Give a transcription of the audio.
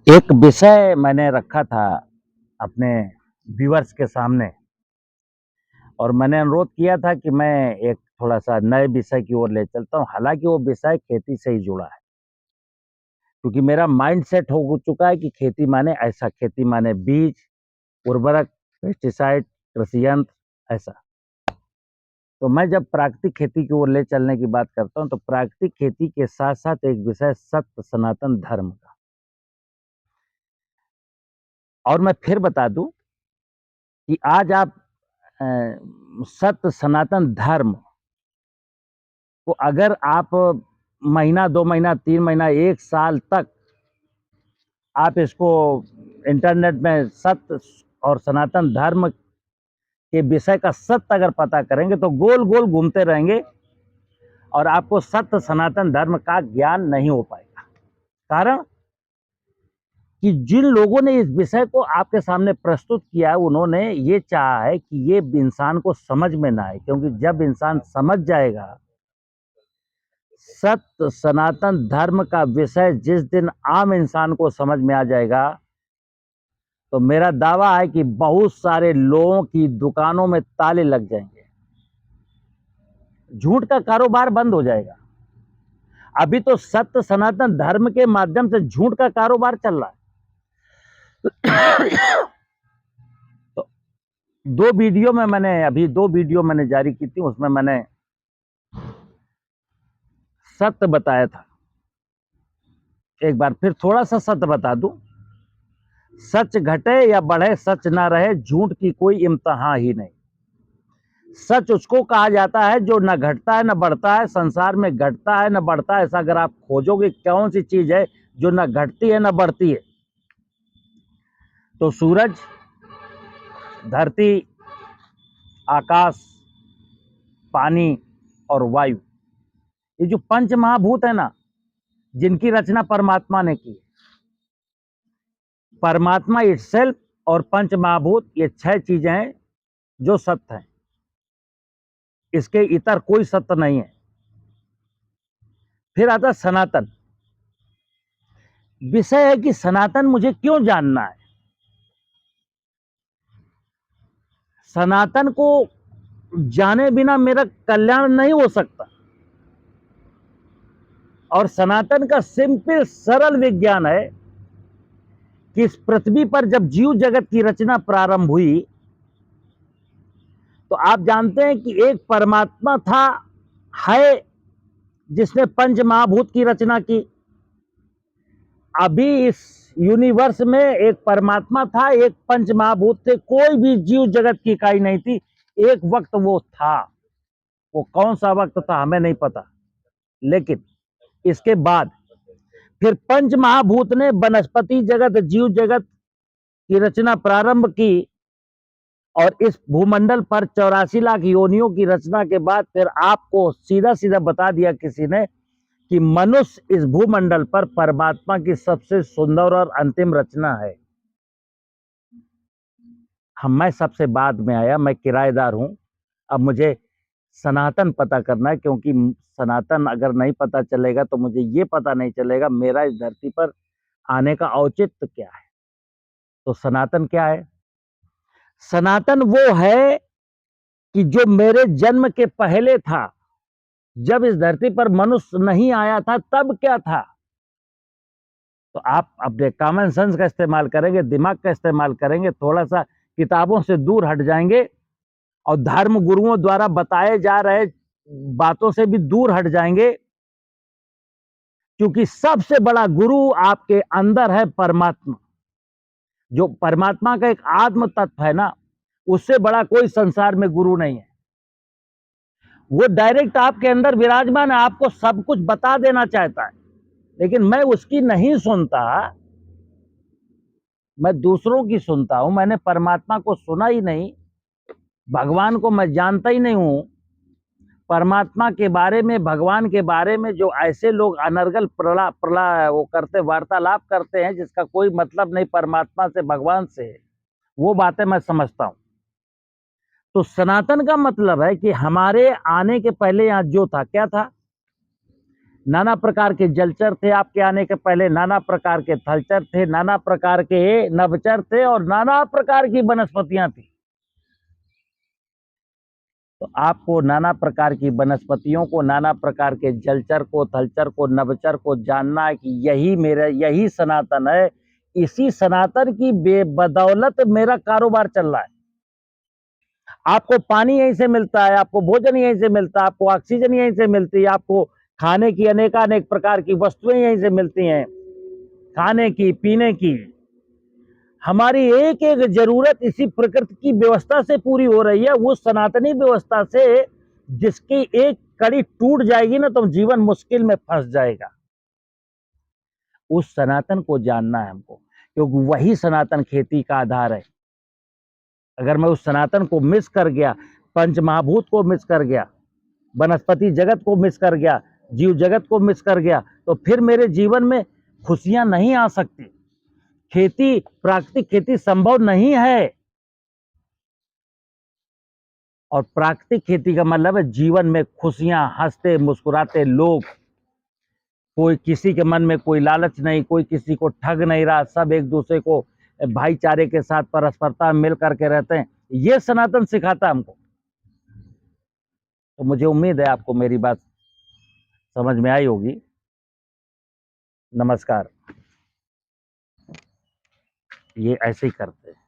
एक विषय मैंने रखा था अपने व्यूअर्स के सामने और मैंने अनुरोध किया था कि मैं एक थोड़ा-सा नए विषय की ओर ले चलता हूँ। हालाँकि वो विषय खेती से ही जुड़ा है, क्योंकि मेरा माइंड सेट हो चुका है कि खेती माने ऐसा, खेती माने बीज, उर्वरक, पेस्टिसाइड, कृषि यंत्र ऐसा। तो मैं जब प्राकृतिक खेती की ओर ले चलने की बात करता हूँ, तो प्राकृतिक खेती के साथ-साथ एक विषय सत्य सनातन धर्म का। और मैं फिर बता दूँ कि आज आप अ, सत्य सनातन धर्म को अगर आप महीना, 2 महीना, 3 महीना, 1 साल तक आप इसको इंटरनेट में सत्य और सनातन धर्म के विषय का सत्य अगर पता करेंगे तो गोल-गोल घूमते रहेंगे और आपको सत्य सनातन धर्म का ज्ञान नहीं हो पाएगा। कारण कि जिन लोगों ने इस विषय को आपके सामने प्रस्तुत किया है, उन्होंने ये चाहा है कि ये इंसान को समझ में ना आए, क्योंकि जब इंसान समझ जाएगा सत्य सनातन धर्म का विषय जिस दिन आम इंसान को समझ में आ जाएगा, तो मेरा दावा है कि बहुत सारे लोगों की दुकानों में ताले लग जाएंगे, झूठ का कारोबार बंद हो जाएगा। अभी तो सत्य सनातन धर्म के माध्यम से झूठ का कारोबार चल रहा है। तो दो वीडियो मैंने जारी की थी, उसमें मैंने सत्य बताया था। एक बार फिर थोड़ा सा सत्य बता दूं, सच घटे या बढ़े सच ना रहे, झूठ की कोई इम्तिहान ही नहीं। सच उसको कहा जाता है जो न घटता है न बढ़ता है, संसार में घटता है न बढ़ता है। ऐसा अगर आप खोजोगे कौन सी चीज है जो न घटती है न बढ़ती है, तो सूरज, धरती, आकाश, पानी और वायु, ये जो पंच महाभूत है ना, जिनकी रचना परमात्मा ने की। परमात्मा इटसेल्फ और पंच महाभूत, ये 6 चीजें हैं जो सत्य हैं। इसके इतर कोई सत्य नहीं है। फिर आता सनातन। विषय है कि सनातन मुझे क्यों जानना है। सनातन को जाने बिना मेरा कल्याण नहीं हो सकता। और सनातन का सिंपल सरल विज्ञान है कि इस पृथ्वी पर जब जीव जगत की रचना प्रारंभ हुई, तो आप जानते हैं कि एक परमात्मा था, है, जिसने पंच महाभूत की रचना की। अभी इस यूनिवर्स में एक परमात्मा था, एक पंच महाभूत थे, कोई भी जीव जगत की इकाई नहीं थी। एक वक्त वो था, वो कौन सा वक्त था हमें नहीं पता, लेकिन इसके बाद फिर पंच महाभूत ने वनस्पति जगत, जीव जगत की रचना प्रारंभ की। और इस भूमंडल पर 84 लाख योनियों की रचना के बाद फिर आपको सीधा सीधा बता दिया किसी ने कि मनुष्य इस भूमंडल पर परमात्मा की सबसे सुंदर और अंतिम रचना है। मैं सबसे बाद में आया, मैं किराएदार हूं। अब मुझे सनातन पता करना है, क्योंकि सनातन अगर नहीं पता चलेगा तो मुझे ये पता नहीं चलेगा मेरा इस धरती पर आने का औचित्य क्या है। तो सनातन क्या है? सनातन वो है कि जो मेरे जन्म के पहले था, जब इस धरती पर मनुष्य नहीं आया था तब क्या था। तो आप अपने कॉमन सेंस का इस्तेमाल करेंगे, दिमाग का इस्तेमाल करेंगे, थोड़ा सा किताबों से दूर हट जाएंगे और धर्म गुरुओं द्वारा बताए जा रहे बातों से भी दूर हट जाएंगे, क्योंकि सबसे बड़ा गुरु आपके अंदर है परमात्मा। जो परमात्मा का एक आत्म तत्व है ना, उससे बड़ा कोई संसार में गुरु नहीं है। वो डायरेक्ट आपके अंदर विराजमान है, आपको सब कुछ बता देना चाहता है, लेकिन मैं उसकी नहीं सुनता, मैं दूसरों की सुनता हूं। मैंने परमात्मा को सुना ही नहीं, भगवान को मैं जानता ही नहीं हूं। परमात्मा के बारे में, भगवान के बारे में जो ऐसे लोग अनर्गल प्रला प्रला वो करते, वार्तालाप करते हैं जिसका कोई मतलब नहीं परमात्मा से, भगवान से, वो बातें मैं समझता हूं। तो सनातन का मतलब है कि हमारे आने के पहले यहां जो था, क्या था? नाना प्रकार के जलचर थे, आपके आने के पहले नाना प्रकार के थलचर थे, नाना प्रकार के नभचर थे और नाना प्रकार की वनस्पतियां थी। तो आपको नाना प्रकार की वनस्पतियों को, नाना प्रकार के जलचर को, थलचर को, नभचर को जानना है कि यही सनातन है। इसी सनातन की बदौलत मेरा कारोबार चल रहा है। आपको पानी यहीं से मिलता है, आपको भोजन यहीं से मिलता है, आपको ऑक्सीजन यहीं से मिलती है, आपको खाने की अनेकानेक प्रकार की वस्तुएं यहीं से मिलती हैं, खाने की, पीने की। हमारी एक एक जरूरत इसी प्रकृति की व्यवस्था से पूरी हो रही है, वो सनातनी व्यवस्था से। जिसकी एक कड़ी टूट जाएगी ना तो जीवन मुश्किल में फंस जाएगा। उस सनातन को जानना है हमको, क्योंकि वही सनातन खेती का आधार है। अगर मैं उस सनातन को मिस कर गया, पंच महाभूत को मिस कर गया, वनस्पति जगत को मिस कर गया, जीव जगत को मिस कर गया, तो फिर मेरे जीवन में खुशियां नहीं आ सकती। खेती, प्राकृतिक खेती संभव नहीं है। और प्राकृतिक खेती का मतलब है जीवन में खुशियां, हंसते मुस्कुराते लोग। कोई किसी के मन में कोई लालच नहीं, कोई किसी को ठग नहीं रहा, सब एक दूसरे को भाईचारे के साथ परस्परता मिल करके रहते हैं। ये सनातन सिखाता हमको। तो मुझे उम्मीद है आपको मेरी बात समझ में आई होगी। नमस्कार। ये ऐसे ही करते हैं।